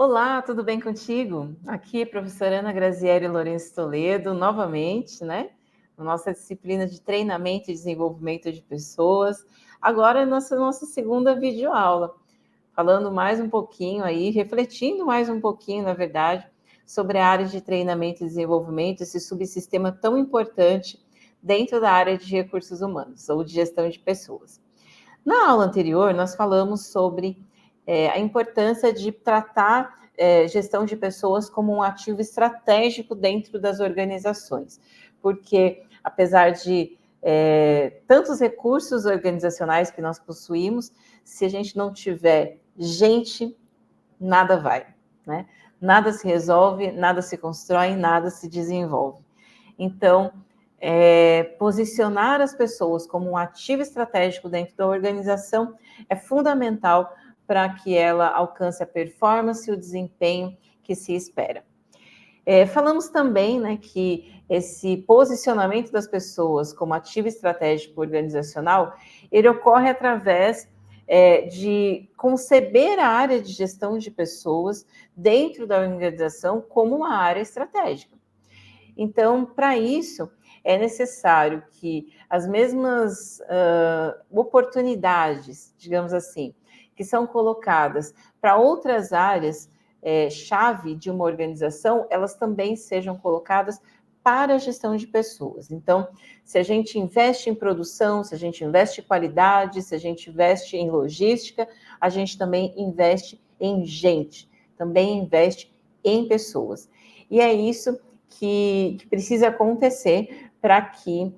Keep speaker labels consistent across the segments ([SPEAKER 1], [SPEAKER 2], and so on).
[SPEAKER 1] Olá, tudo bem contigo? Aqui é a professora Ana Graziele Lourenço Toledo, novamente, né? Na nossa disciplina de treinamento e desenvolvimento de pessoas. Agora é nossa segunda videoaula, falando mais um pouquinho aí, refletindo mais um pouquinho, na verdade, sobre a área de treinamento e desenvolvimento, esse subsistema tão importante dentro da área de recursos humanos, ou de gestão de pessoas. Na aula anterior, nós falamos sobre a importância de tratar gestão de pessoas como um ativo estratégico dentro das organizações, porque apesar de tantos recursos organizacionais que nós possuímos, se a gente não tiver gente, nada vai, né? Nada se resolve, nada se constrói, nada se desenvolve. Então, posicionar as pessoas como um ativo estratégico dentro da organização é fundamental para que ela alcance a performance e o desempenho que se espera. Falamos também, né, que esse posicionamento das pessoas como ativo estratégico organizacional, ele ocorre através de conceber a área de gestão de pessoas dentro da organização como uma área estratégica. Então, para isso, é necessário que as mesmas oportunidades, digamos assim, que são colocadas para outras áreas chave de uma organização, elas também sejam colocadas para a gestão de pessoas. Então, se a gente investe em produção, se a gente investe em qualidade, se a gente investe em logística, a gente também investe em gente, também investe em pessoas. E é isso que precisa acontecer para que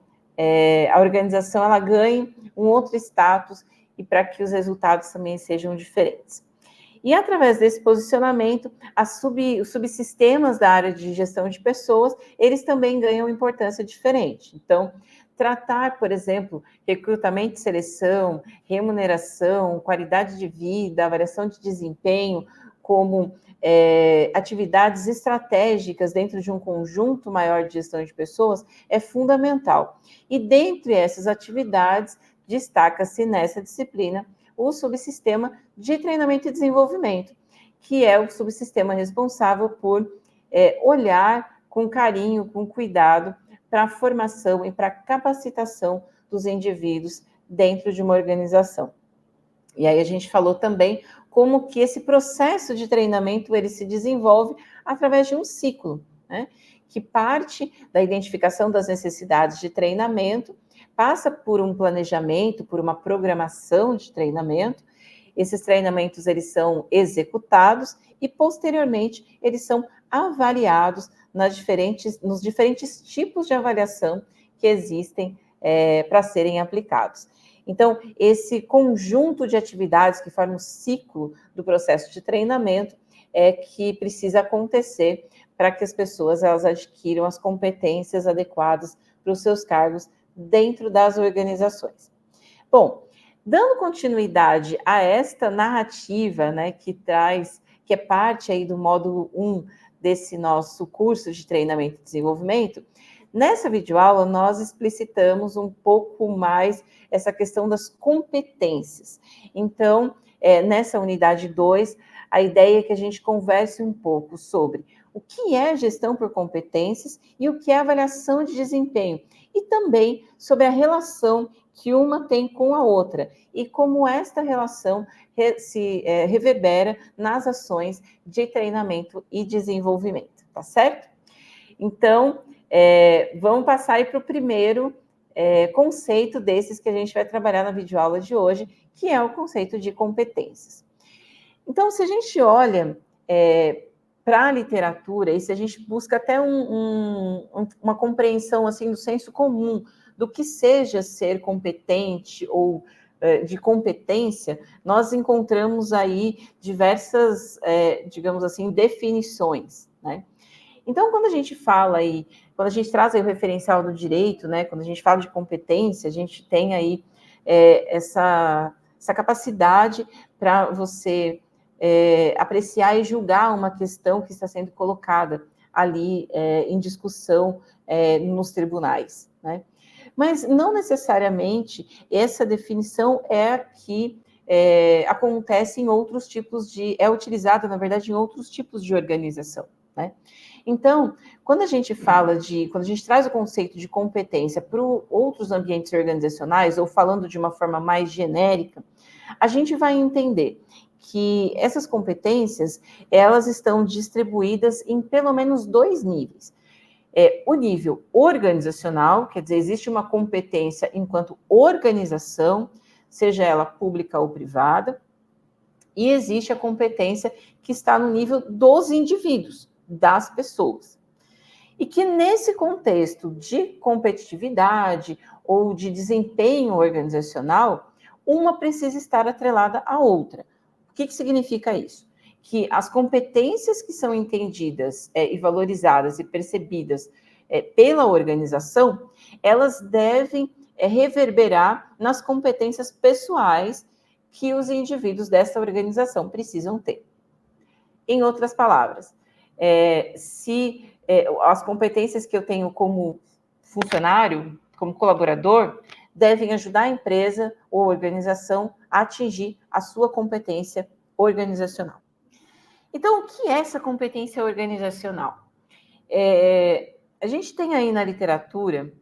[SPEAKER 1] a organização ela ganhe um outro status e para que os resultados também sejam diferentes. E através desse posicionamento, os subsistemas da área de gestão de pessoas, eles também ganham importância diferente. Então, tratar, por exemplo, recrutamento e seleção, remuneração, qualidade de vida, avaliação de desempenho, como atividades estratégicas dentro de um conjunto maior de gestão de pessoas é fundamental. E dentre essas atividades, destaca-se nessa disciplina o subsistema de treinamento e desenvolvimento, que é o subsistema responsável por olhar com carinho, com cuidado para a formação e para a capacitação dos indivíduos dentro de uma organização. E aí a gente falou também como que esse processo de treinamento ele se desenvolve através de um ciclo, né? Que parte da identificação das necessidades de treinamento, passa por um planejamento, por uma programação de treinamento. Esses treinamentos eles são executados e posteriormente eles são avaliados nos diferentes tipos de avaliação que existem para serem aplicados. Então, esse conjunto de atividades que forma o ciclo do processo de treinamento é que precisa acontecer para que as pessoas elas adquiram as competências adequadas para os seus cargos dentro das organizações. Bom, dando continuidade a esta narrativa, né, que é parte aí do módulo 1 desse nosso curso de treinamento e desenvolvimento, nessa videoaula nós explicitamos um pouco mais essa questão das competências. Então, nessa unidade 2, a ideia é que a gente converse um pouco sobre o que é gestão por competências e o que é avaliação de desempenho, e também sobre a relação que uma tem com a outra e como esta relação se reverbera nas ações de treinamento e desenvolvimento, tá certo? Então, vamos passar aí para o primeiro conceito desses que a gente vai trabalhar na videoaula de hoje, que é o conceito de competências. Então, se a gente olha para a literatura, e se a gente busca até uma compreensão assim do senso comum do que seja ser competente ou de competência, nós encontramos aí diversas, digamos assim, definições, né? Então, quando a gente fala aí, quando a gente traz aí o referencial do direito, né, quando a gente fala de competência, a gente tem aí essa capacidade para você apreciar e julgar uma questão que está sendo colocada ali em discussão nos tribunais, né? Mas não necessariamente essa definição é a que acontece em outros tipos é utilizada, na verdade, em outros tipos de organização, né? Então, quando a gente traz o conceito de competência para outros ambientes organizacionais, ou falando de uma forma mais genérica, a gente vai entender que essas competências, elas estão distribuídas em pelo menos 2 níveis. O nível organizacional, quer dizer, existe uma competência enquanto organização, seja ela pública ou privada, e existe a competência que está no nível dos indivíduos, das pessoas. E que nesse contexto de competitividade ou de desempenho organizacional, uma precisa estar atrelada à outra. O que significa isso? Que as competências que são entendidas e valorizadas e percebidas pela organização, elas devem reverberar nas competências pessoais que os indivíduos dessa organização precisam ter. Em outras palavras, as competências que eu tenho como funcionário, como colaborador, devem ajudar a empresa ou organização a atingir a sua competência organizacional. Então, o que é essa competência organizacional? A gente tem aí na literatura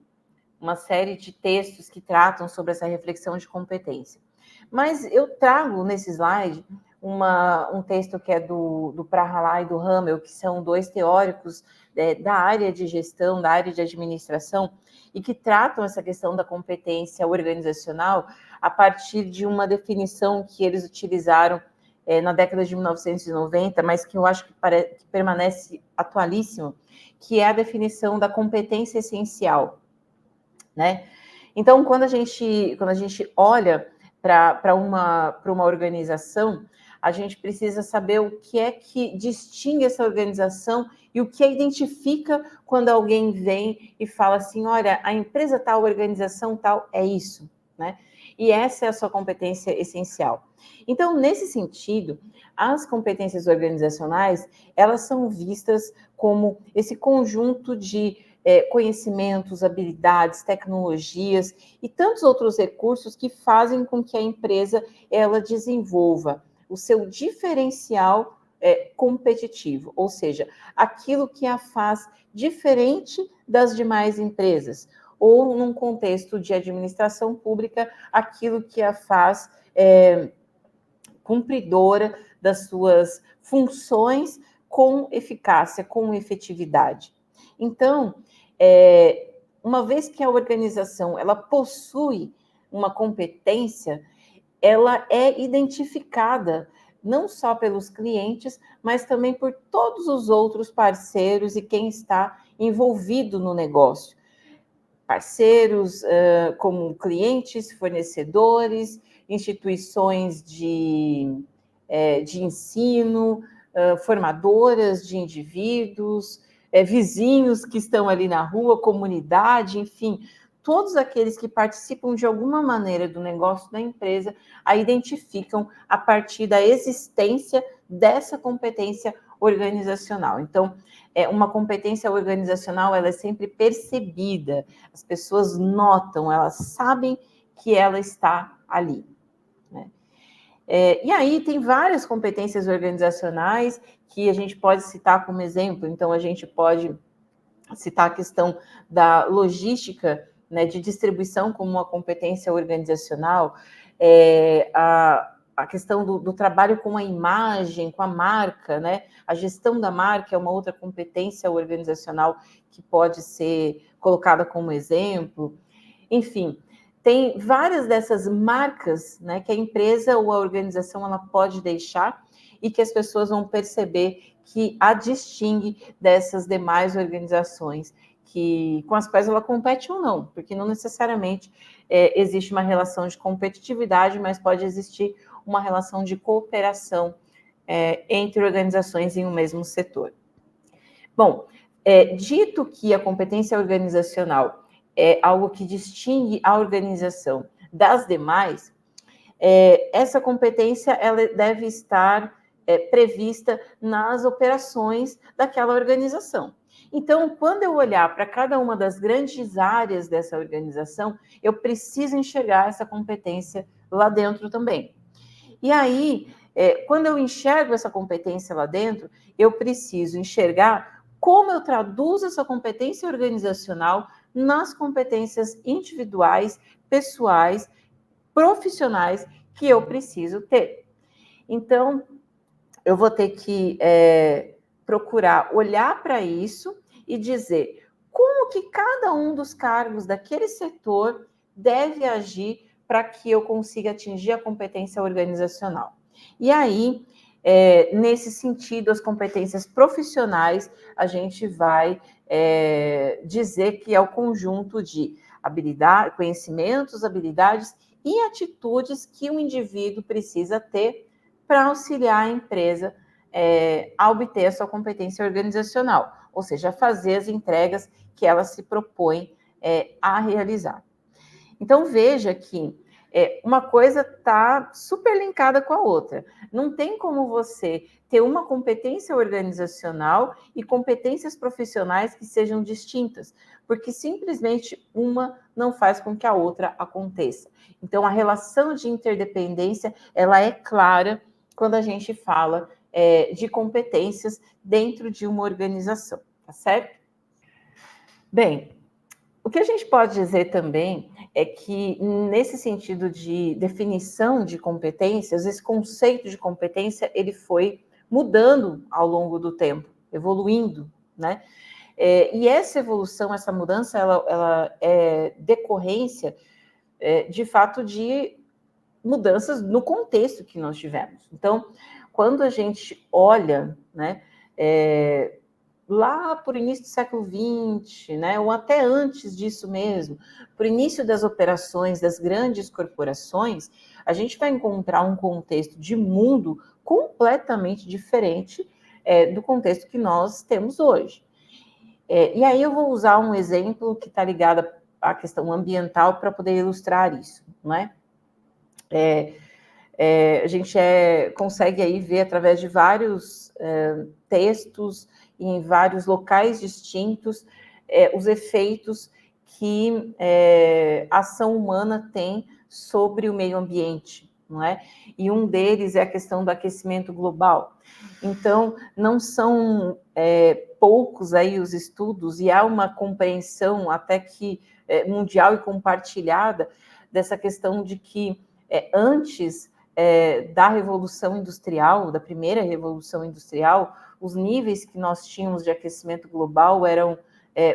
[SPEAKER 1] uma série de textos que tratam sobre essa reflexão de competência. Mas eu trago nesse slide um texto que é do Prahalala e do Hamel, que são 2 teóricos da área de gestão, da área de administração, e que tratam essa questão da competência organizacional a partir de uma definição que eles utilizaram na década de 1990, mas que eu acho que permanece atualíssima, que é a definição da competência essencial, né? Então, quando a gente olha para uma organização, a gente precisa saber o que é que distingue essa organização e o que identifica quando alguém vem e fala assim, olha, a empresa tal, a organização tal, é isso, né? E essa é a sua competência essencial. Então, nesse sentido, as competências organizacionais, elas são vistas como esse conjunto de conhecimentos, habilidades, tecnologias e tantos outros recursos que fazem com que a empresa ela desenvolva o seu diferencial competitivo, ou seja, aquilo que a faz diferente das demais empresas, ou num contexto de administração pública, aquilo que a faz cumpridora das suas funções com eficácia, com efetividade. Então, uma vez que a organização ela possui uma competência, ela é identificada não só pelos clientes, mas também por todos os outros parceiros e quem está envolvido no negócio. Parceiros como clientes, fornecedores, instituições de ensino, formadoras de indivíduos, vizinhos que estão ali na rua, comunidade, enfim, todos aqueles que participam de alguma maneira do negócio da empresa, a identificam a partir da existência dessa competência organizacional. Então, uma competência organizacional, ela é sempre percebida, as pessoas notam, elas sabem que ela está ali, né? E aí tem várias competências organizacionais que a gente pode citar como exemplo. Então, a gente pode citar a questão da logística, né, de distribuição como uma competência organizacional, a questão do trabalho com a imagem, com a marca, né? A gestão da marca é uma outra competência organizacional que pode ser colocada como exemplo. Enfim, tem várias dessas marcas, né, que a empresa ou a organização ela pode deixar e que as pessoas vão perceber que a distingue dessas demais organizações com as quais ela compete ou não, porque não necessariamente existe uma relação de competitividade, mas pode existir uma relação de cooperação entre organizações em um mesmo setor. Bom, dito que a competência organizacional é algo que distingue a organização das demais, essa competência ela deve estar prevista nas operações daquela organização. Então, quando eu olhar para cada uma das grandes áreas dessa organização, eu preciso enxergar essa competência lá dentro também. E aí, quando eu enxergo essa competência lá dentro, eu preciso enxergar como eu traduzo essa competência organizacional nas competências individuais, pessoais, profissionais que eu preciso ter. Então, eu vou ter que procurar olhar para isso e dizer como que cada um dos cargos daquele setor deve agir para que eu consiga atingir a competência organizacional. E aí, nesse sentido, as competências profissionais, a gente vai dizer que é o conjunto de habilidade, conhecimentos, habilidades e atitudes que o indivíduo precisa ter para auxiliar a empresa a obter a sua competência organizacional, ou seja, fazer as entregas que ela se propõe a realizar. Então, veja que uma coisa está super linkada com a outra. Não tem como você ter uma competência organizacional e competências profissionais que sejam distintas, porque simplesmente uma não faz com que a outra aconteça. Então, a relação de interdependência, ela é clara quando a gente fala de competências dentro de uma organização, tá certo? Bem, o que a gente pode dizer também é que, nesse sentido de definição de competências, esse conceito de competência, ele foi mudando ao longo do tempo, evoluindo, né? E essa evolução, essa mudança, ela é decorrência, de fato, de mudanças no contexto que nós tivemos. Então, quando a gente olha, né, lá por início do século XX, né, ou até antes disso mesmo, por início das operações das grandes corporações, a gente vai encontrar um contexto de mundo completamente diferente do contexto que nós temos hoje. E aí eu vou usar um exemplo que está ligado à questão ambiental para poder ilustrar isso, não é? A gente consegue aí ver através de vários textos e em vários locais distintos os efeitos que a ação humana tem sobre o meio ambiente, não é? E um deles é a questão do aquecimento global. Então, não são poucos aí os estudos, e há uma compreensão até que mundial e compartilhada dessa questão de que antes da Revolução Industrial, da primeira Revolução Industrial, os níveis que nós tínhamos de aquecimento global eram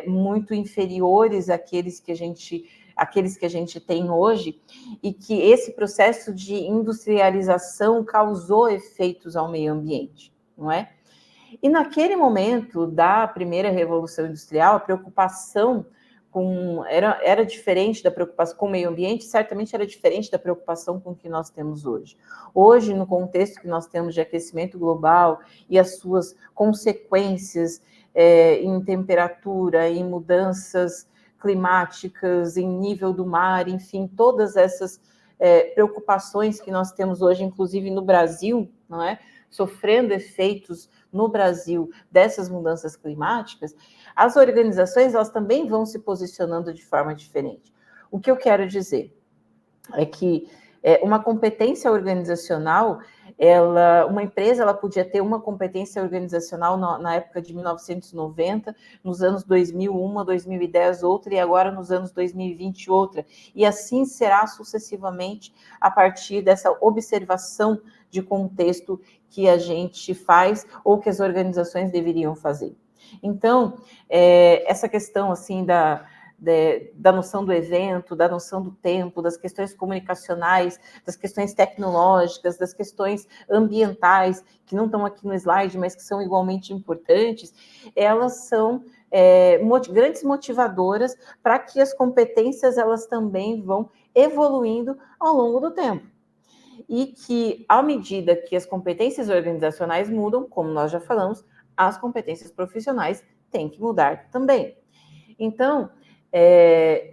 [SPEAKER 1] muito inferiores àqueles que a gente tem hoje, e que esse processo de industrialização causou efeitos ao meio ambiente, não é? E naquele momento da primeira Revolução Industrial, a preocupação era diferente da preocupação com o meio ambiente, certamente era diferente da preocupação com o que nós temos hoje. Hoje, no contexto que nós temos de aquecimento global e as suas consequências em temperatura, em mudanças climáticas, em nível do mar, enfim, todas essas preocupações que nós temos hoje, inclusive no Brasil, não é? Sofrendo efeitos no Brasil dessas mudanças climáticas, as organizações elas também vão se posicionando de forma diferente. O que eu quero dizer é que uma competência organizacional, uma empresa ela podia ter uma competência organizacional na época de 1990, nos anos 2000 uma, 2010 outra, e agora nos anos 2020 outra. E assim será sucessivamente a partir dessa observação de contexto que a gente faz ou que as organizações deveriam fazer. Então, essa questão assim da noção do evento, da noção do tempo, das questões comunicacionais, das questões tecnológicas, das questões ambientais, que não estão aqui no slide, mas que são igualmente importantes, elas são grandes motivadoras para que as competências elas também vão evoluindo ao longo do tempo. E que, à medida que as competências organizacionais mudam, como nós já falamos, as competências profissionais têm que mudar também. Então,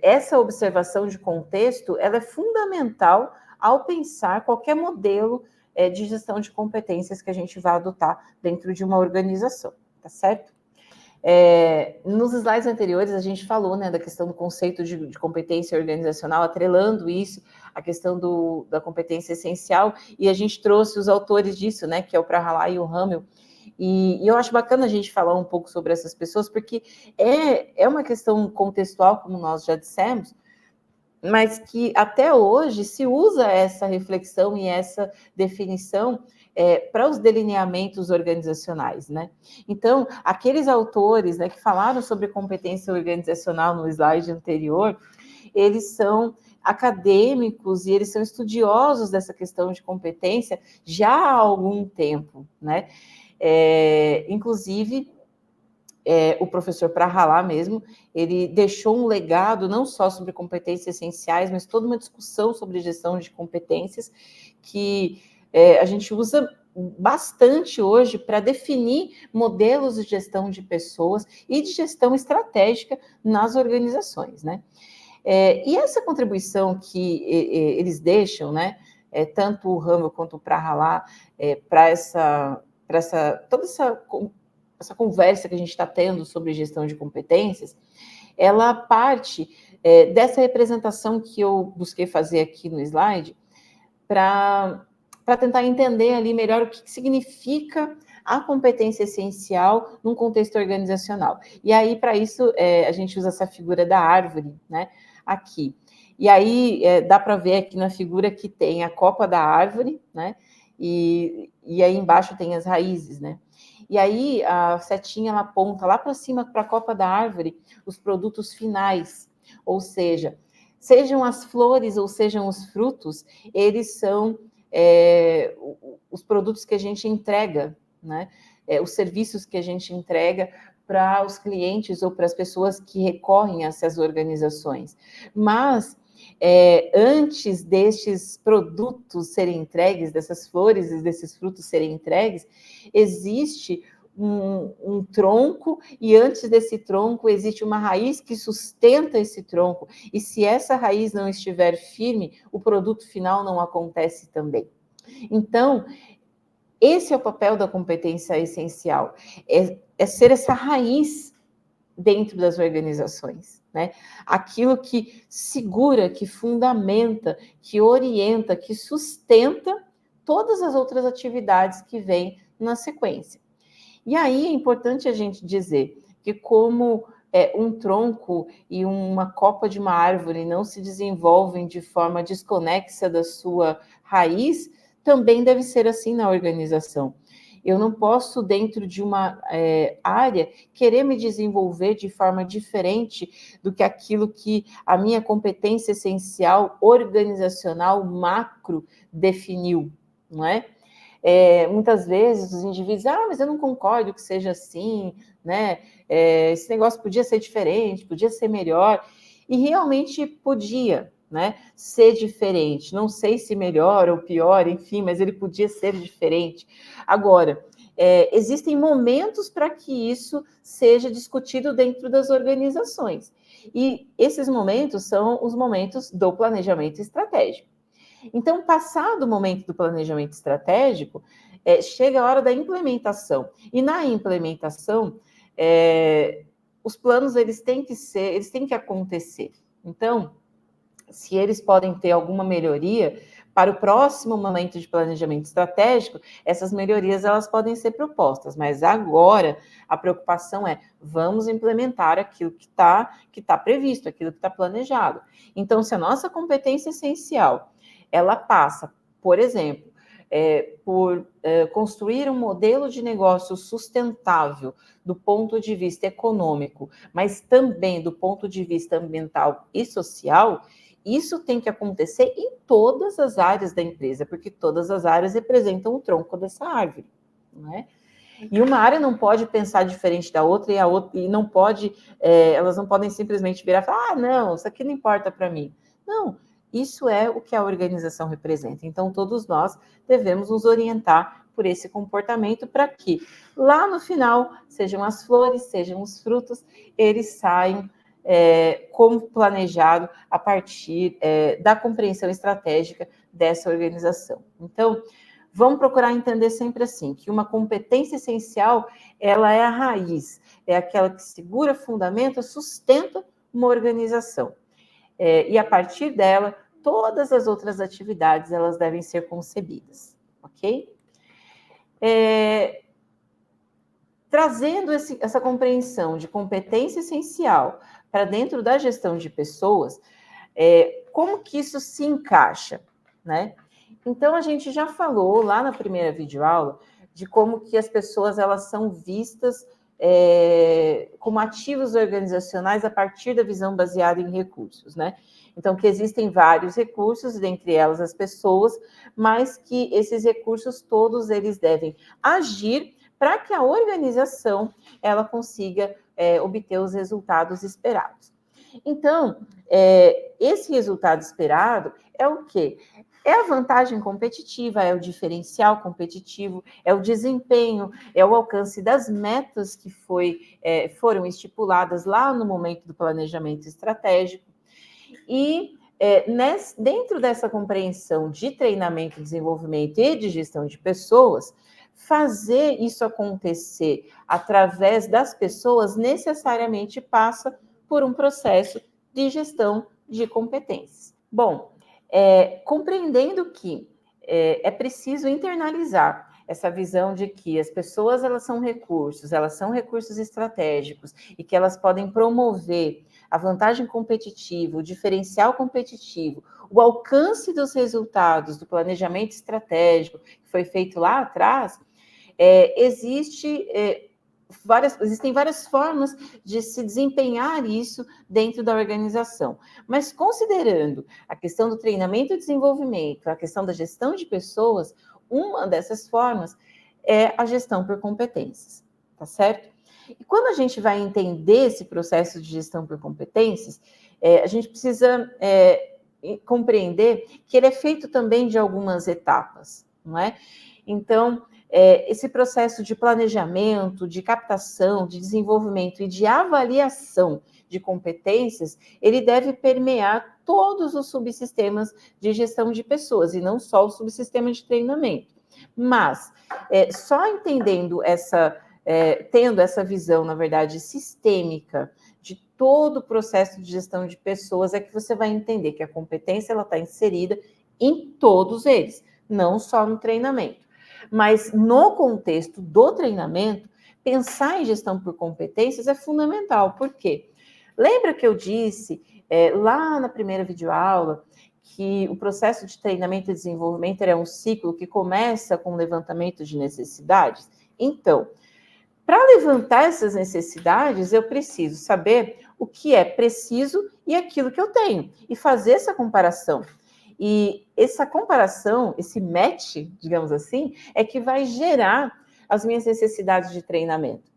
[SPEAKER 1] essa observação de contexto, ela é fundamental ao pensar qualquer modelo de gestão de competências que a gente vai adotar dentro de uma organização, tá certo? Nos slides anteriores, a gente falou, né, da questão do conceito de competência organizacional, atrelando isso à questão da competência essencial, e a gente trouxe os autores disso, né, que é o Prahalala e o Hamel, e eu acho bacana a gente falar um pouco sobre essas pessoas, porque é uma questão contextual, como nós já dissemos, mas que até hoje se usa essa reflexão e essa definição para os delineamentos organizacionais, né? Então, aqueles autores, né, que falaram sobre competência organizacional no slide anterior, eles são acadêmicos e eles são estudiosos dessa questão de competência já há algum tempo, né? Inclusive, o professor Prahalala mesmo, ele deixou um legado não só sobre competências essenciais, mas toda uma discussão sobre gestão de competências que a gente usa bastante hoje para definir modelos de gestão de pessoas e de gestão estratégica nas organizações, né? E essa contribuição que eles deixam, né, tanto o Hamel quanto o Prahalala, para toda essa conversa que a gente está tendo sobre gestão de competências, ela parte dessa representação que eu busquei fazer aqui no slide, para tentar entender ali melhor o que significa a competência essencial num contexto organizacional. E aí, para isso, a gente usa essa figura da árvore, né, aqui. E aí, dá para ver aqui na figura que tem a copa da árvore, né, e aí embaixo tem as raízes, né. E aí, a setinha, ela aponta lá para cima, para a copa da árvore, os produtos finais, ou seja, sejam as flores ou sejam os frutos, eles são os produtos que a gente entrega, né? Os serviços que a gente entrega para os clientes ou para as pessoas que recorrem a essas organizações. Mas, antes destes produtos serem entregues, dessas flores e desses frutos serem entregues, existe um tronco, e antes desse tronco existe uma raiz que sustenta esse tronco, e se essa raiz não estiver firme, o produto final não acontece também. Então, esse é o papel da competência essencial, é ser essa raiz dentro das organizações, né? Aquilo que segura, que fundamenta, que orienta, que sustenta todas as outras atividades que vêm na sequência. E aí é importante a gente dizer que como um tronco e uma copa de uma árvore não se desenvolvem de forma desconexa da sua raiz, também deve ser assim na organização. Eu não posso, dentro de uma área, querer me desenvolver de forma diferente do que aquilo que a minha competência essencial organizacional macro definiu, não é? Muitas vezes os indivíduos, mas eu não concordo que seja assim, né? Esse negócio podia ser diferente, podia ser melhor, e realmente podia, né, ser diferente. Não sei se melhor ou pior, enfim, mas ele podia ser diferente. Agora, existem momentos para que isso seja discutido dentro das organizações, e esses momentos são os momentos do planejamento estratégico. Então, passado o momento do planejamento estratégico, chega a hora da implementação. E na implementação, os planos eles têm que acontecer. Então, se eles podem ter alguma melhoria para o próximo momento de planejamento estratégico, essas melhorias elas podem ser propostas, mas agora a preocupação é vamos implementar aquilo que tá previsto, aquilo que está planejado. Então, se a nossa competência essencial ela passa, por exemplo, por construir um modelo de negócio sustentável do ponto de vista econômico, mas também do ponto de vista ambiental e social, isso tem que acontecer em todas as áreas da empresa, porque todas as áreas representam o tronco dessa árvore, não é? E uma área não pode pensar diferente da outra, e a outra e não pode, elas não podem simplesmente virar e falar, não, isso aqui não importa para mim. Não, isso é o que a organização representa. Então, todos nós devemos nos orientar por esse comportamento para que, lá no final, sejam as flores, sejam os frutos, eles saiam como planejado a partir da compreensão estratégica dessa organização. Então, vamos procurar entender sempre assim, que uma competência essencial, ela é a raiz, é aquela que segura, fundamenta, sustenta uma organização. E a partir dela, todas as outras atividades, elas devem ser concebidas, ok? Trazendo essa compreensão de competência essencial para dentro da gestão de pessoas, como que isso se encaixa, né? Então, a gente já falou lá na primeira videoaula de como que as pessoas elas são vistas como ativos organizacionais a partir da visão baseada em recursos, né? Então, que existem vários recursos, dentre elas as pessoas, mas que esses recursos todos eles devem agir para que a organização ela consiga obter os resultados esperados. Então, esse resultado esperado é o quê? É a vantagem competitiva, é o diferencial competitivo, é o desempenho, é o alcance das metas que foram estipuladas lá no momento do planejamento estratégico. E dentro dessa compreensão de treinamento, desenvolvimento e de gestão de pessoas, fazer isso acontecer através das pessoas necessariamente passa por um processo de gestão de competências. Bom, compreendendo que é preciso internalizar essa visão de que as pessoas elas são recursos estratégicos e que elas podem promover a vantagem competitiva, o diferencial competitivo, o alcance dos resultados do planejamento estratégico que foi feito lá atrás, existem várias formas de se desempenhar isso dentro da organização. Mas considerando a questão do treinamento e desenvolvimento, a questão da gestão de pessoas, uma dessas formas é a gestão por competências, tá certo? E quando a gente vai entender esse processo de gestão por competências, a gente precisa compreender que ele é feito também de algumas etapas, não é? Então, esse processo de planejamento, de captação, de desenvolvimento e de avaliação de competências, ele deve permear todos os subsistemas de gestão de pessoas, e não só o subsistema de treinamento. Mas, só entendendo tendo essa visão, na verdade, sistêmica de todo o processo de gestão de pessoas, é que você vai entender que a competência ela está inserida em todos eles, não só no treinamento. Mas no contexto do treinamento, pensar em gestão por competências é fundamental. Por quê? Lembra que eu disse lá na primeira videoaula que o processo de treinamento e desenvolvimento é um ciclo que começa com o levantamento de necessidades? Então, para levantar essas necessidades, eu preciso saber o que é preciso e aquilo que eu tenho, e fazer essa comparação. E essa comparação, esse match, digamos assim, é que vai gerar as minhas necessidades de treinamento.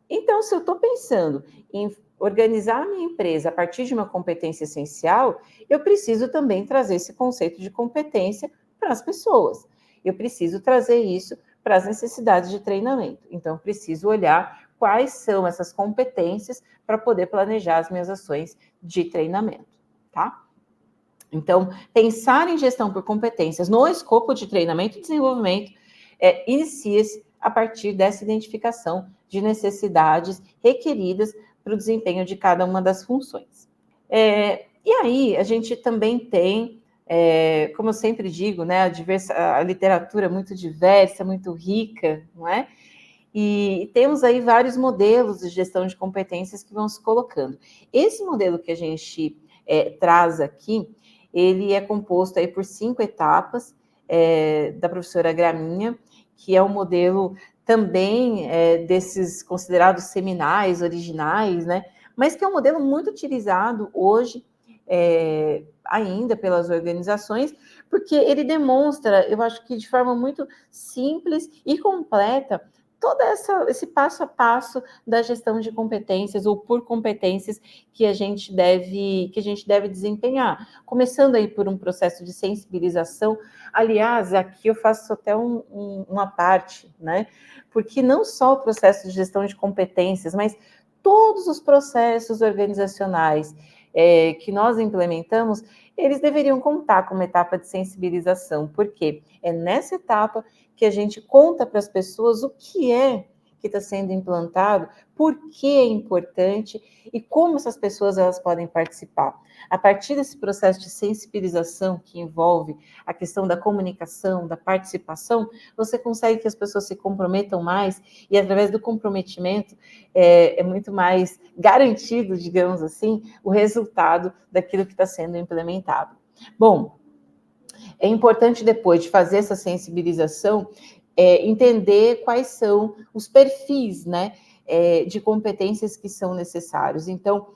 [SPEAKER 1] Então, se eu estou pensando em organizar a minha empresa a partir de uma competência essencial, eu preciso também trazer esse conceito de competência para as pessoas. Eu preciso trazer isso para as necessidades de treinamento. Então, eu preciso olhar quais são essas competências para poder planejar as minhas ações de treinamento, tá? Então, pensar em gestão por competências no escopo de treinamento e desenvolvimento inicia-se a partir dessa identificação de necessidades requeridas para o desempenho de cada uma das funções. E aí, a gente também tem, como eu sempre digo, né, a literatura muito diversa, muito rica, não é? E temos aí vários modelos de gestão de competências que vão se colocando. Esse modelo que a gente traz aqui, ele é composto aí por 5 etapas da professora Graminha, que é um modelo também desses considerados seminais, originais, né? Mas que é um modelo muito utilizado hoje ainda pelas organizações, porque ele demonstra, eu acho que de forma muito simples e completa, todo esse passo a passo da gestão de competências ou por competências que a gente deve desempenhar. Começando aí por um processo de sensibilização. Aliás, aqui eu faço até uma parte, né? Porque não só o processo de gestão de competências, mas todos os processos organizacionais que nós implementamos, eles deveriam contar com uma etapa de sensibilização, porque é nessa etapa que a gente conta para as pessoas o que é que está sendo implantado, por que é importante e como essas pessoas elas podem participar. A partir desse processo de sensibilização que envolve a questão da comunicação, da participação, você consegue que as pessoas se comprometam mais e através do comprometimento é muito mais garantido, digamos assim, o resultado daquilo que está sendo implementado. Bom, é importante depois de fazer essa sensibilização, entender quais são os perfis, né, de competências que são necessários. Então,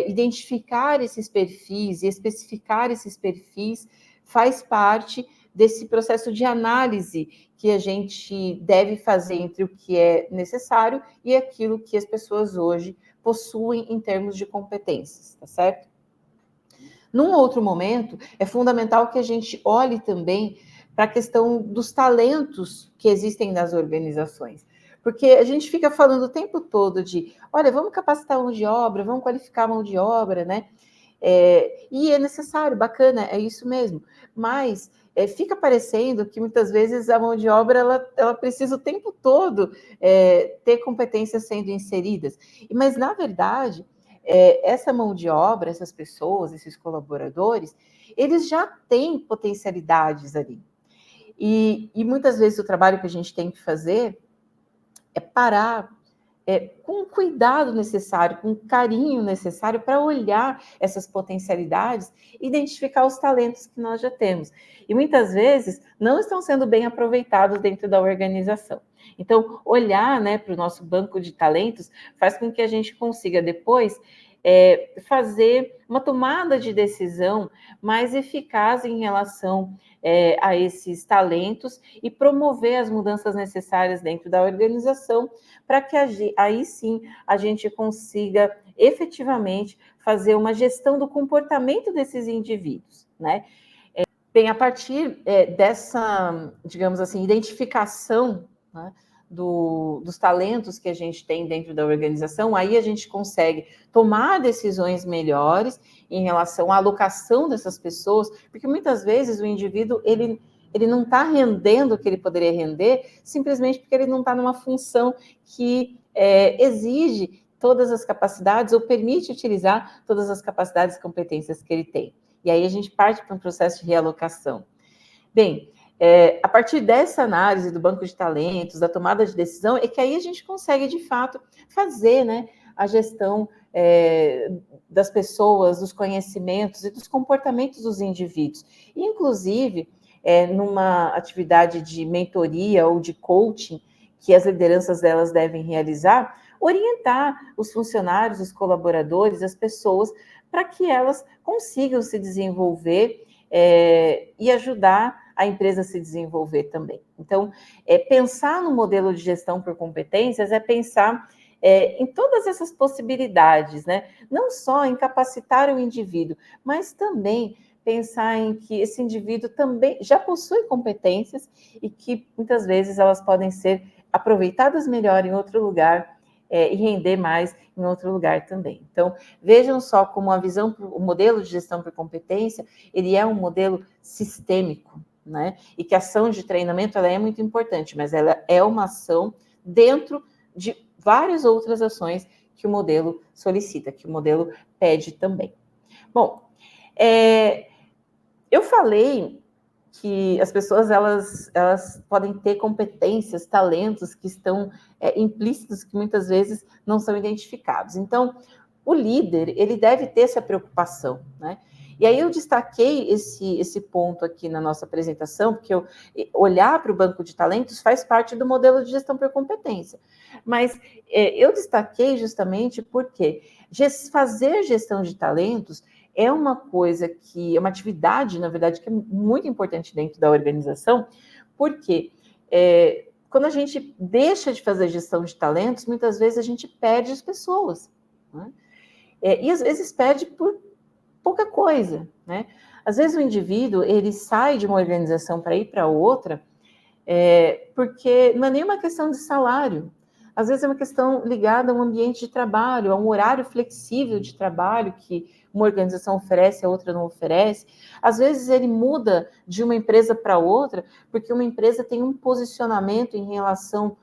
[SPEAKER 1] identificar esses perfis e especificar esses perfis faz parte desse processo de análise que a gente deve fazer entre o que é necessário e aquilo que as pessoas hoje possuem em termos de competências, tá certo? Num outro momento, é fundamental que a gente olhe também para a questão dos talentos que existem nas organizações. Porque a gente fica falando o tempo todo de, olha, vamos capacitar a mão de obra, vamos qualificar a mão de obra, né? E é necessário, bacana, é isso mesmo. Mas fica parecendo que muitas vezes a mão de obra ela precisa o tempo todo ter competências sendo inseridas. Mas, na verdade, essa mão de obra, essas pessoas, esses colaboradores, eles já têm potencialidades ali. E muitas vezes o trabalho que a gente tem que fazer é parar com o cuidado necessário, com o carinho necessário para olhar essas potencialidades e identificar os talentos que nós já temos. E muitas vezes não estão sendo bem aproveitados dentro da organização. Então, olhar, né, para o nosso banco de talentos faz com que a gente consiga depois fazer uma tomada de decisão mais eficaz em relação a esses talentos e promover as mudanças necessárias dentro da organização para que aí sim a gente consiga efetivamente fazer uma gestão do comportamento desses indivíduos, né? Bem, a partir dessa, digamos assim, identificação, né, dos talentos que a gente tem dentro da organização, aí a gente consegue tomar decisões melhores em relação à alocação dessas pessoas, porque muitas vezes o indivíduo, ele não está rendendo o que ele poderia render, simplesmente porque ele não está numa função que exige todas as capacidades ou permite utilizar todas as capacidades e competências que ele tem. E aí a gente parte para um processo de realocação. Bem, a partir dessa análise do banco de talentos, da tomada de decisão, é que aí a gente consegue, de fato, fazer, né, a gestão das pessoas, dos conhecimentos e dos comportamentos dos indivíduos. Inclusive, numa atividade de mentoria ou de coaching, que as lideranças delas devem realizar, orientar os funcionários, os colaboradores, as pessoas, para que elas consigam se desenvolver e ajudar a empresa a se desenvolver também. Então, pensar no modelo de gestão por competências é pensar em todas essas possibilidades, né? Não só em capacitar o indivíduo, mas também pensar em que esse indivíduo também já possui competências e que muitas vezes elas podem ser aproveitadas melhor em outro lugar e render mais em outro lugar também. Então, vejam só como a visão, o modelo de gestão por competência, ele é um modelo sistêmico, né? E que a ação de treinamento, ela é muito importante, mas ela é uma ação dentro de várias outras ações que o modelo solicita, que o modelo pede também. Bom, eu falei que as pessoas elas podem ter competências, talentos que estão implícitos, que muitas vezes não são identificados. Então, o líder, ele deve ter essa preocupação, né? E aí eu destaquei esse ponto aqui na nossa apresentação, porque olhar para o banco de talentos faz parte do modelo de gestão por competência. Mas eu destaquei justamente porque fazer gestão de talentos é uma coisa que é uma atividade, na verdade, que é muito importante dentro da organização, porque quando a gente deixa de fazer gestão de talentos, muitas vezes a gente perde as pessoas, né? E às vezes perde por pouca coisa, né? Às vezes o indivíduo, ele sai de uma organização para ir para outra, porque não é nenhuma questão de salário. às vezes é uma questão ligada a um ambiente de trabalho, a um horário flexível de trabalho que uma organização oferece, a outra não oferece. Às vezes ele muda de uma empresa para outra, porque uma empresa tem um posicionamento em relação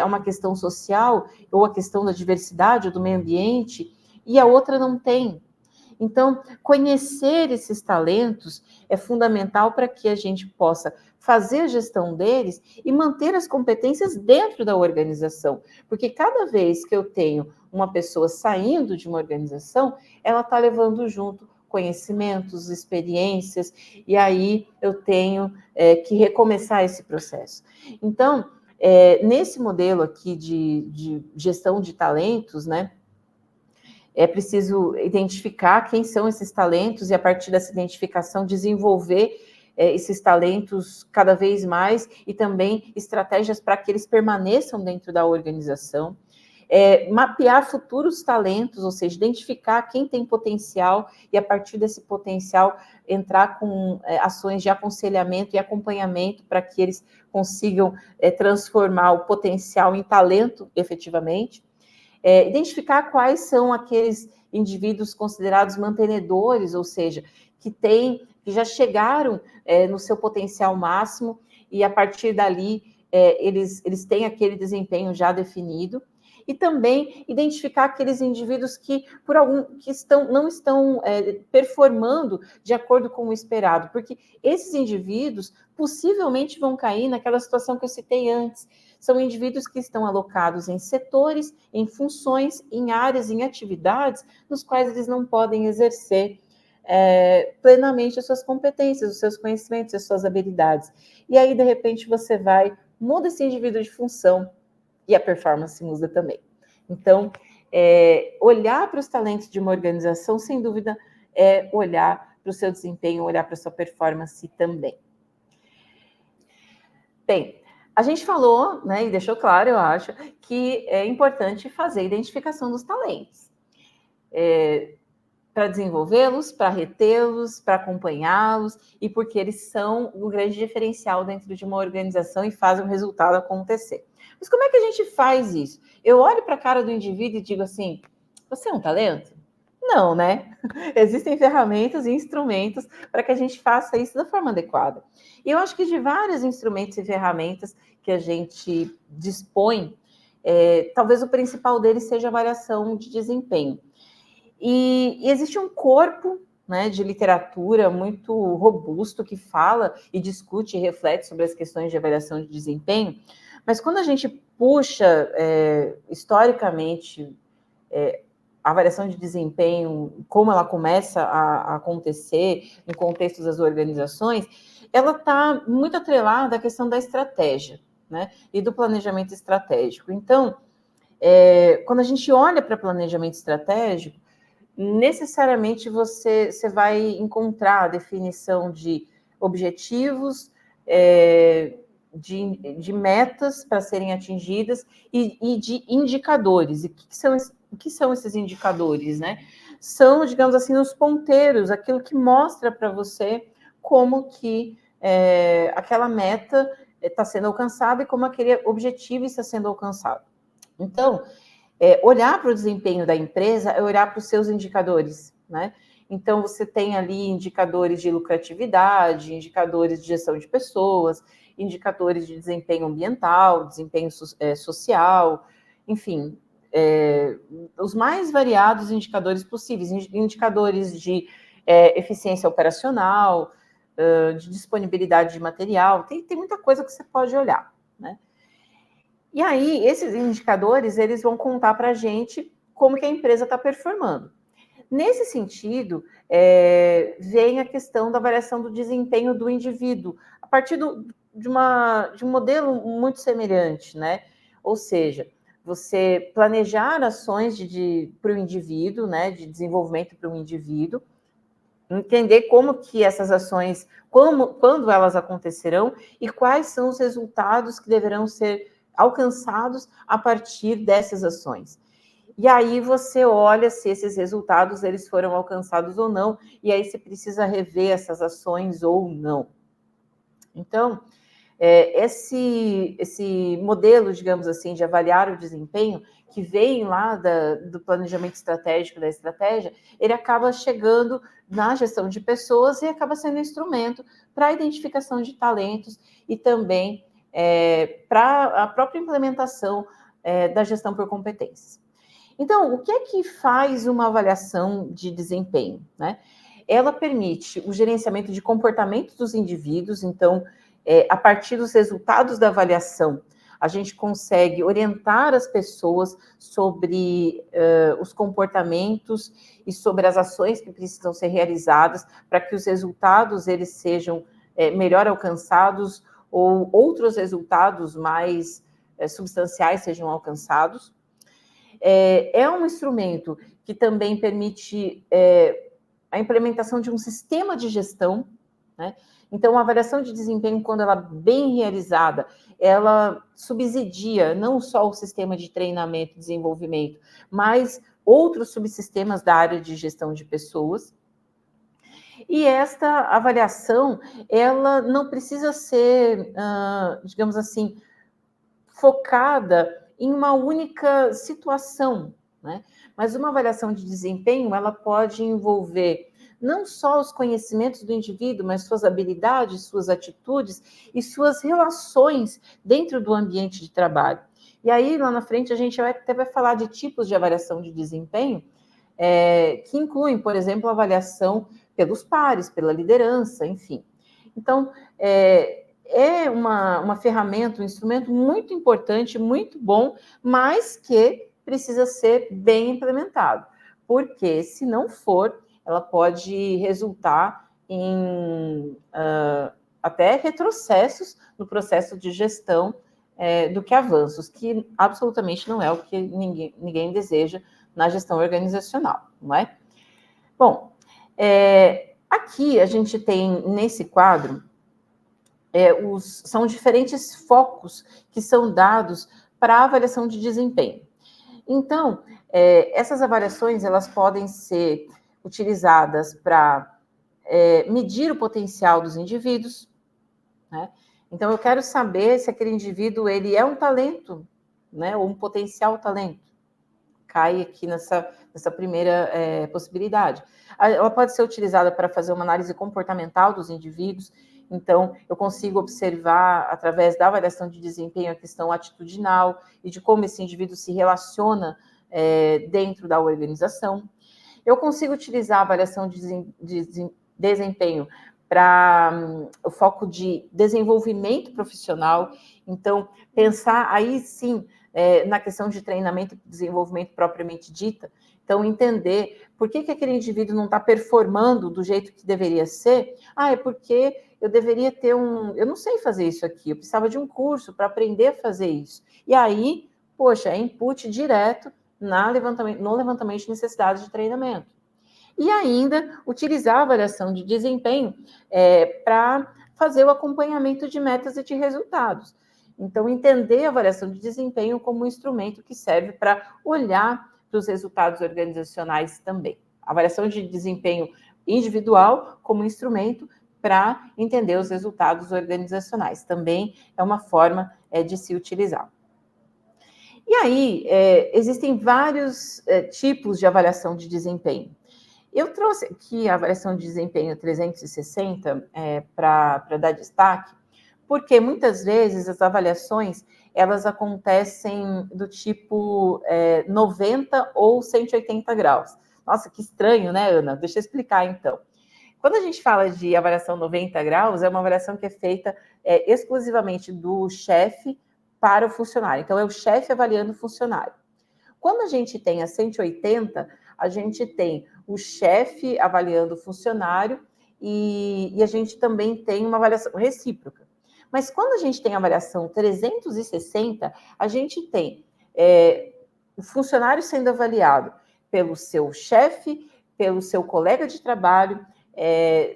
[SPEAKER 1] a uma questão social, ou a questão da diversidade, ou do meio ambiente, e a outra não tem. Então, conhecer esses talentos é fundamental para que a gente possa fazer a gestão deles e manter as competências dentro da organização. Porque cada vez que eu tenho uma pessoa saindo de uma organização, ela está levando junto conhecimentos, experiências, e aí eu tenho que recomeçar esse processo. Então, nesse modelo aqui de gestão de talentos, né, é preciso identificar quem são esses talentos e, a partir dessa identificação, desenvolver esses talentos cada vez mais e também estratégias para que eles permaneçam dentro da organização. Mapear futuros talentos, ou seja, identificar quem tem potencial e, a partir desse potencial, entrar com ações de aconselhamento e acompanhamento para que eles consigam transformar o potencial em talento efetivamente. Identificar quais são aqueles indivíduos considerados mantenedores, ou seja, que já chegaram no seu potencial máximo e, a partir dali, eles têm aquele desempenho já definido. E também identificar aqueles indivíduos que não estão performando de acordo com o esperado, porque esses indivíduos possivelmente vão cair naquela situação que eu citei antes. São indivíduos que estão alocados em setores, em funções, em áreas, em atividades, nos quais eles não podem exercer plenamente as suas competências, os seus conhecimentos, as suas habilidades. E aí, de repente, você muda esse indivíduo de função, e a performance muda também. Então, olhar para os talentos de uma organização, sem dúvida, é olhar para o seu desempenho, olhar para a sua performance também. Bem, a gente falou, né, e deixou claro, eu acho, que é importante fazer a identificação dos talentos. Para desenvolvê-los, para retê-los, para acompanhá-los, e porque eles são o grande diferencial dentro de uma organização e fazem o resultado acontecer. Mas como é que a gente faz isso? Eu olho para a cara do indivíduo e digo assim, você é um talento? Não, né? Existem ferramentas e instrumentos para que a gente faça isso da forma adequada. E eu acho que de vários instrumentos e ferramentas que a gente dispõe, talvez o principal deles seja a avaliação de desempenho. E existe um corpo, né, de literatura muito robusto que fala e discute e reflete sobre as questões de avaliação de desempenho, mas quando a gente puxa historicamente a avaliação de desempenho, como ela começa a acontecer em contextos das organizações, ela está muito atrelada à questão da estratégia, né, e do planejamento estratégico. Então, quando a gente olha para planejamento estratégico, necessariamente você vai encontrar a definição de objetivos, de metas para serem atingidas e de indicadores. E o que são esses indicadores, né? São, digamos assim, os ponteiros, aquilo que mostra para você como que aquela meta está sendo alcançada e como aquele objetivo está sendo alcançado. Então, olhar para o desempenho da empresa é olhar para os seus indicadores, né? Então, você tem ali indicadores de lucratividade, indicadores de gestão de pessoas, indicadores de desempenho ambiental, desempenho social, enfim, os mais variados indicadores possíveis, indicadores de eficiência operacional, de disponibilidade de material, tem muita coisa que você pode olhar, né? E aí, esses indicadores, eles vão contar para a gente como que a empresa está performando. Nesse sentido, vem a questão da avaliação do desempenho do indivíduo, a partir de um modelo muito semelhante, né? Ou seja, você planejar ações para o indivíduo, né, de desenvolvimento para o indivíduo, entender como que essas ações, quando elas acontecerão e quais são os resultados que deverão ser alcançados a partir dessas ações. E aí você olha se esses resultados eles foram alcançados ou não, e aí você precisa rever essas ações ou não. Então, esse modelo, digamos assim, de avaliar o desempenho, que vem lá do planejamento estratégico, da estratégia, ele acaba chegando na gestão de pessoas e acaba sendo um instrumento para a identificação de talentos e também para a própria implementação da gestão por competências. Então, o que é que faz uma avaliação de desempenho, né? Ela permite o gerenciamento de comportamentos dos indivíduos, então, a partir dos resultados da avaliação, a gente consegue orientar as pessoas sobre os comportamentos e sobre as ações que precisam ser realizadas para que os resultados eles sejam melhor alcançados ou outros resultados mais substanciais sejam alcançados. É um instrumento que também permite a implementação de um sistema de gestão, né? Então, a avaliação de desempenho, quando ela é bem realizada, ela subsidia não só o sistema de treinamento e desenvolvimento, mas outros subsistemas da área de gestão de pessoas. E esta avaliação, ela não precisa ser, digamos assim, focada em uma única situação, né? Mas uma avaliação de desempenho, ela pode envolver não só os conhecimentos do indivíduo, mas suas habilidades, suas atitudes e suas relações dentro do ambiente de trabalho. E aí, lá na frente, a gente até vai falar de tipos de avaliação de desempenho, que incluem, por exemplo, a avaliação pelos pares, pela liderança, enfim. Então, é uma ferramenta, um instrumento muito importante, muito bom, mas que precisa ser bem implementado, porque se não for, ela pode resultar em até retrocessos no processo de gestão do que avanços, que absolutamente não é o que ninguém deseja na gestão organizacional, não é? Bom, aqui a gente tem nesse quadro são diferentes focos que são dados para a avaliação de desempenho. Então, essas avaliações elas podem ser utilizadas para medir o potencial dos indivíduos, né? Então, eu quero saber se aquele indivíduo ele é um talento, né, ou um potencial talento. Cai aqui nessa primeira possibilidade. Ela pode ser utilizada para fazer uma análise comportamental dos indivíduos. Então, eu consigo observar, através da avaliação de desempenho, a questão atitudinal e de como esse indivíduo se relaciona dentro da organização. Eu consigo utilizar a avaliação de desempenho para o foco de desenvolvimento profissional. Então, pensar aí sim na questão de treinamento e desenvolvimento propriamente dita. Então, entender por que aquele indivíduo não está performando do jeito que deveria ser. É porque eu deveria ter eu não sei fazer isso aqui, eu precisava de um curso para aprender a fazer isso. E aí, poxa, é input direto no levantamento de necessidades de treinamento. E ainda utilizar a avaliação de desempenho para fazer o acompanhamento de metas e de resultados. Então, entender a avaliação de desempenho como um instrumento que serve para olhar para os resultados organizacionais também. A avaliação de desempenho individual como instrumento para entender os resultados organizacionais. Também é uma forma de se utilizar. E aí, existem vários tipos de avaliação de desempenho. Eu trouxe aqui a avaliação de desempenho 360 para dar destaque, porque muitas vezes as avaliações elas acontecem do tipo 90 ou 180 graus. Nossa, que estranho, né, Ana? Deixa eu explicar, então. Quando a gente fala de avaliação 90 graus, é uma avaliação que é feita exclusivamente do chefe para o funcionário. Então, é o chefe avaliando o funcionário. Quando a gente tem a 180, a gente tem o chefe avaliando o funcionário e a gente também tem uma avaliação recíproca. Mas quando a gente tem a avaliação 360, a gente tem o funcionário sendo avaliado pelo seu chefe, pelo seu colega de trabalho,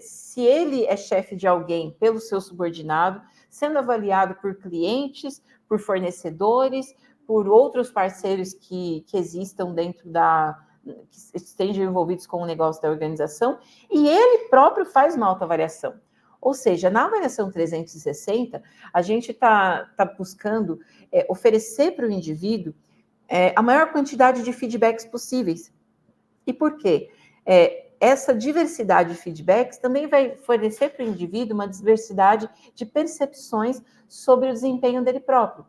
[SPEAKER 1] se ele é chefe de alguém, pelo seu subordinado, sendo avaliado por clientes, por fornecedores, por outros parceiros que existam dentro que estejam envolvidos com o negócio da organização, e ele próprio faz uma autoavaliação. Ou seja, na avaliação 360, a gente está buscando oferecer para o indivíduo a maior quantidade de feedbacks possíveis. E por quê? Essa diversidade de feedbacks também vai fornecer para o indivíduo uma diversidade de percepções sobre o desempenho dele próprio.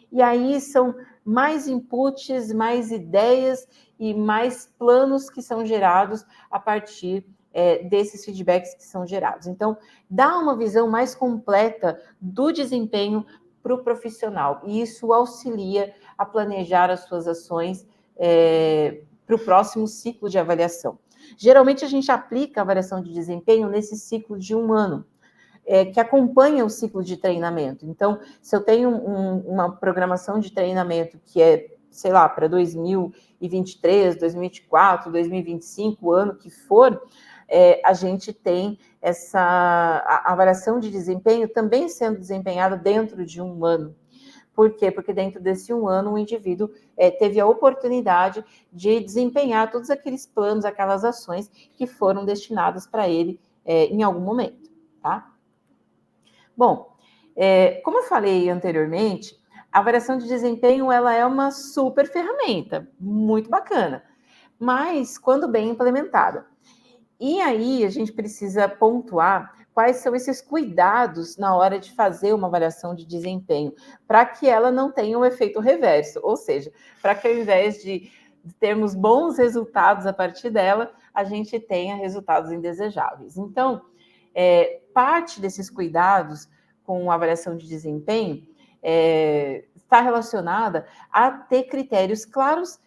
[SPEAKER 1] E aí são mais inputs, mais ideias e mais planos que são gerados a partir desses feedbacks que são gerados. Então, dá uma visão mais completa do desempenho para o profissional. E isso auxilia a planejar as suas ações para o próximo ciclo de avaliação. Geralmente, a gente aplica a avaliação de desempenho nesse ciclo de 1 ano, que acompanha o ciclo de treinamento. Então, se eu tenho uma programação de treinamento que é, sei lá, para 2023, 2024, 2025, o ano que for, a gente tem a avaliação de desempenho também sendo desempenhada dentro de 1 ano. Por quê? Porque dentro desse 1 ano o indivíduo teve a oportunidade de desempenhar todos aqueles planos, aquelas ações que foram destinadas para ele em algum momento, tá? Bom, como eu falei anteriormente, a avaliação de desempenho ela é uma super ferramenta, muito bacana, mas quando bem implementada. E aí a gente precisa pontuar quais são esses cuidados na hora de fazer uma avaliação de desempenho, para que ela não tenha um efeito reverso, ou seja, para que ao invés de termos bons resultados a partir dela, a gente tenha resultados indesejáveis. Então, parte desses cuidados com a avaliação de desempenho está relacionada a ter critérios claros,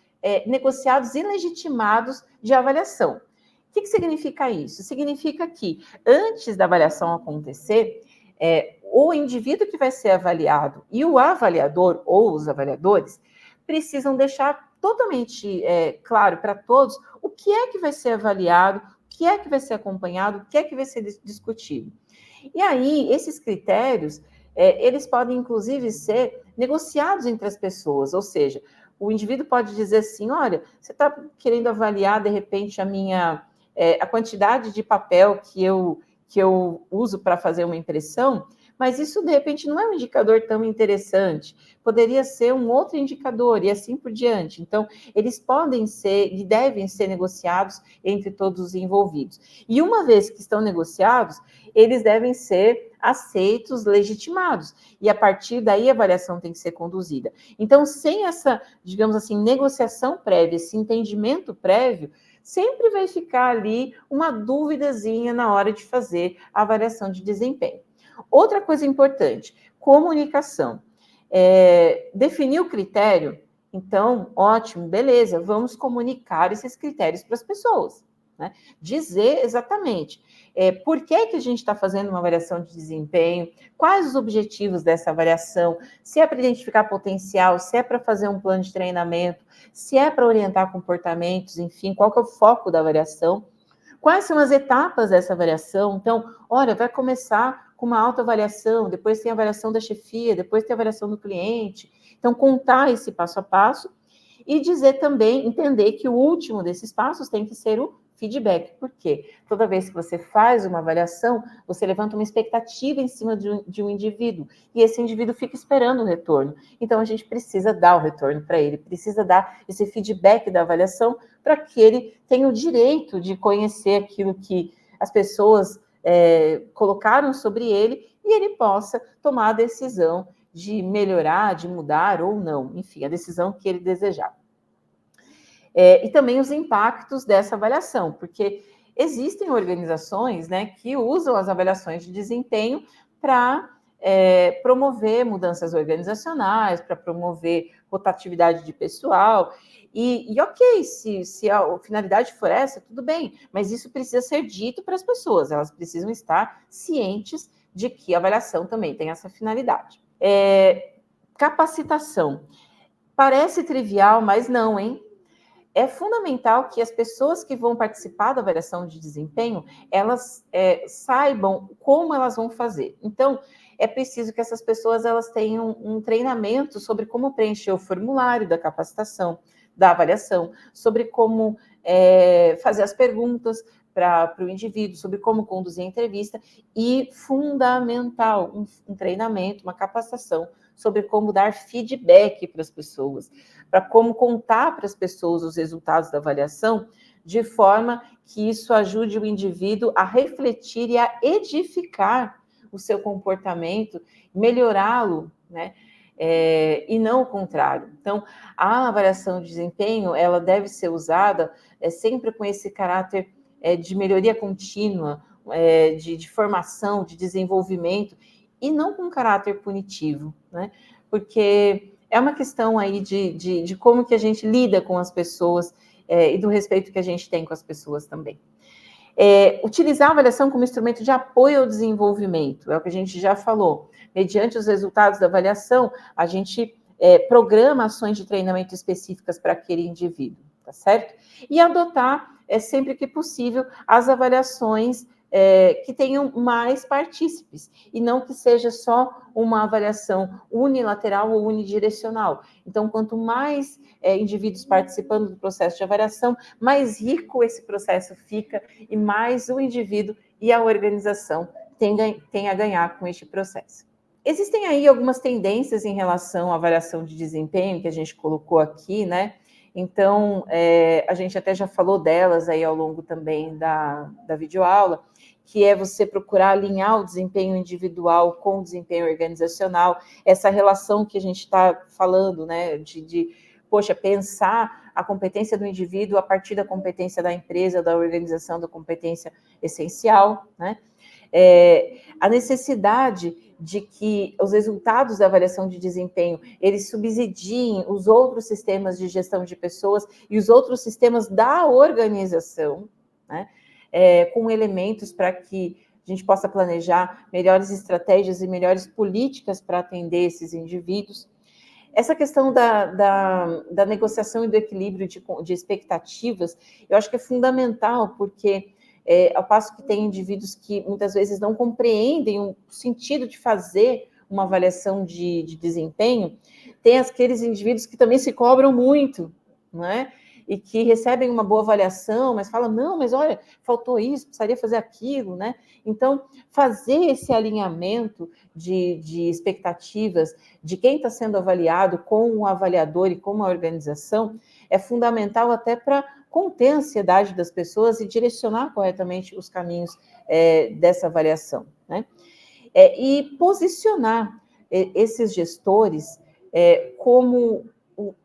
[SPEAKER 1] negociados e legitimados de avaliação. O que significa isso? Significa que, antes da avaliação acontecer, o indivíduo que vai ser avaliado e o avaliador ou os avaliadores precisam deixar totalmente claro para todos o que é que vai ser avaliado, o que é que vai ser acompanhado, o que é que vai ser discutido. E aí, esses critérios, eles podem, inclusive, ser negociados entre as pessoas, ou seja, o indivíduo pode dizer assim, olha, você está querendo avaliar, de repente, a quantidade de papel que eu uso para fazer uma impressão, mas isso, de repente, não é um indicador tão interessante. Poderia ser um outro indicador e assim por diante. Então, eles podem ser e devem ser negociados entre todos os envolvidos. E uma vez que estão negociados, eles devem ser aceitos, legitimados. E a partir daí a avaliação tem que ser conduzida. Então, sem essa, digamos assim, negociação prévia, esse entendimento prévio, sempre vai ficar ali uma duvidazinha na hora de fazer a avaliação de desempenho. Outra coisa importante, comunicação. Definir o critério, então, ótimo, beleza, vamos comunicar esses critérios para as pessoas, né? Dizer exatamente por que a gente está fazendo uma avaliação de desempenho, quais os objetivos dessa avaliação, se é para identificar potencial, se é para fazer um plano de treinamento, se é para orientar comportamentos, enfim, qual que é o foco da avaliação, quais são as etapas dessa avaliação. Então, olha, vai começar com uma autoavaliação, depois tem a avaliação da chefia, depois tem a avaliação do cliente. Então, contar esse passo a passo e dizer também, entender que o último desses passos tem que ser o feedback. Por quê? Toda vez que você faz uma avaliação, você levanta uma expectativa em cima de um indivíduo, e esse indivíduo fica esperando o retorno. Então, a gente precisa dar o retorno para ele, precisa dar esse feedback da avaliação para que ele tenha o direito de conhecer aquilo que as pessoas colocaram sobre ele, e ele possa tomar a decisão de melhorar, de mudar ou não, enfim, a decisão que ele desejar. E também os impactos dessa avaliação, porque existem organizações, né, que usam as avaliações de desempenho para promover mudanças organizacionais, para promover rotatividade de pessoal, e ok, se a finalidade for essa, tudo bem, mas isso precisa ser dito para as pessoas, elas precisam estar cientes de que a avaliação também tem essa finalidade. Capacitação. Parece trivial, mas não, hein? É fundamental que as pessoas que vão participar da avaliação de desempenho, elas saibam como elas vão fazer. Então, é preciso que essas pessoas elas tenham um treinamento sobre como preencher o formulário da capacitação, da avaliação, sobre como fazer as perguntas, para o indivíduo, sobre como conduzir a entrevista, e fundamental, um treinamento, uma capacitação sobre como dar feedback para as pessoas, para como contar para as pessoas os resultados da avaliação, de forma que isso ajude o indivíduo a refletir e a edificar o seu comportamento, melhorá-lo, né? E não o contrário. Então, a avaliação de desempenho, ela deve ser usada sempre com esse caráter de melhoria contínua, de formação, de desenvolvimento, e não com caráter punitivo, né? Porque é uma questão aí de como que a gente lida com as pessoas e do respeito que a gente tem com as pessoas também. Utilizar a avaliação como instrumento de apoio ao desenvolvimento, é o que a gente já falou. Mediante os resultados da avaliação, a gente programa ações de treinamento específicas para aquele indivíduo, tá certo? E adotar, sempre que possível, as avaliações que tenham mais partícipes, e não que seja só uma avaliação unilateral ou unidirecional. Então, quanto mais indivíduos participando do processo de avaliação, mais rico esse processo fica e mais o indivíduo e a organização têm a ganhar com este processo. Existem aí algumas tendências em relação à avaliação de desempenho que a gente colocou aqui, né? Então, a gente até já falou delas aí ao longo também da videoaula, que é você procurar alinhar o desempenho individual com o desempenho organizacional, essa relação que a gente está falando, né, poxa, pensar a competência do indivíduo a partir da competência da empresa, da organização, da competência essencial, né? A necessidade de que os resultados da avaliação de desempenho, eles subsidiem os outros sistemas de gestão de pessoas e os outros sistemas da organização, né? Com elementos para que a gente possa planejar melhores estratégias e melhores políticas para atender esses indivíduos. Essa questão da negociação e do equilíbrio de expectativas, eu acho que é fundamental, porque ao passo que tem indivíduos que muitas vezes não compreendem o sentido de fazer uma avaliação de desempenho, tem aqueles indivíduos que também se cobram muito, não é? E que recebem uma boa avaliação, mas falam, não, mas olha, faltou isso, precisaria fazer aquilo, né? Então, fazer esse alinhamento de expectativas de quem está sendo avaliado com o avaliador e com a organização é fundamental até para conter a ansiedade das pessoas e direcionar corretamente os caminhos dessa avaliação, né? E posicionar esses gestores como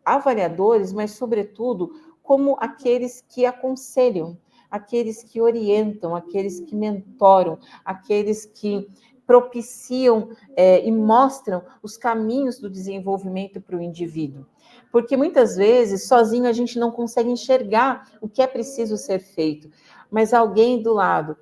[SPEAKER 1] avaliadores, mas, sobretudo, como aqueles que aconselham, aqueles que orientam, aqueles que mentoram, aqueles que propiciam e mostram os caminhos do desenvolvimento para o indivíduo. Porque muitas vezes, sozinho, a gente não consegue enxergar o que é preciso ser feito, mas alguém do lado,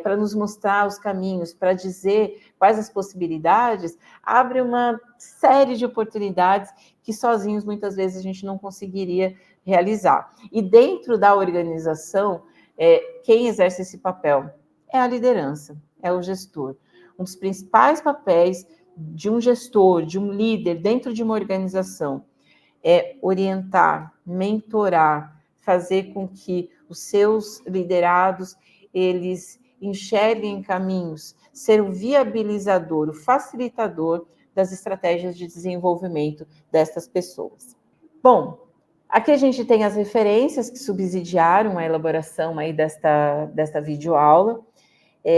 [SPEAKER 1] para nos mostrar os caminhos, para dizer quais as possibilidades, abre uma série de oportunidades que sozinhos, muitas vezes, a gente não conseguiria realizar. E dentro da organização, quem exerce esse papel? É a liderança, é o gestor. Um dos principais papéis de um gestor, de um líder dentro de uma organização é orientar, mentorar, fazer com que os seus liderados, eles enxerguem caminhos, ser o viabilizador, o facilitador das estratégias de desenvolvimento destas pessoas. Bom, aqui a gente tem as referências que subsidiaram a elaboração aí desta videoaula.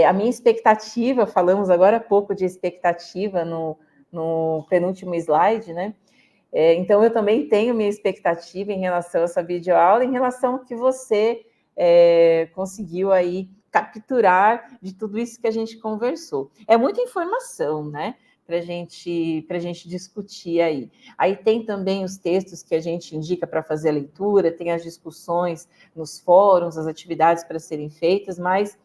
[SPEAKER 1] A minha expectativa, falamos agora há pouco de expectativa no penúltimo slide, né? Então, eu também tenho minha expectativa em relação a essa videoaula, em relação ao que você conseguiu aí capturar de tudo isso que a gente conversou. É muita informação, né? Para gente discutir aí. Aí tem também os textos que a gente indica para fazer a leitura, tem as discussões nos fóruns, as atividades para serem feitas, mas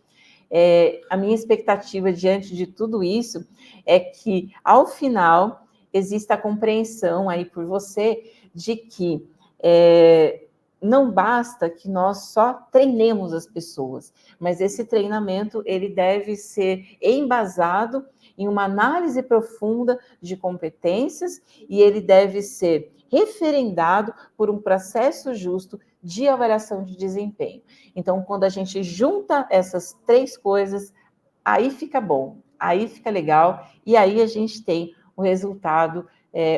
[SPEAKER 1] a minha expectativa diante de tudo isso é que, ao final, exista a compreensão aí por você de que não basta que nós só treinemos as pessoas, mas esse treinamento ele deve ser embasado em uma análise profunda de competências e ele deve ser referendado por um processo justo de avaliação de desempenho. Então, quando a gente junta essas 3 coisas, aí fica bom, aí fica legal, e aí a gente tem o resultado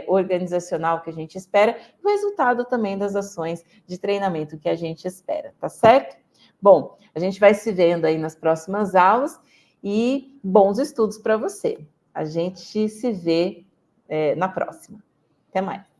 [SPEAKER 1] organizacional que a gente espera, e o resultado também das ações de treinamento que a gente espera, tá certo? Bom, a gente vai se vendo aí nas próximas aulas e bons estudos para você. A gente se vê na próxima. Até mais.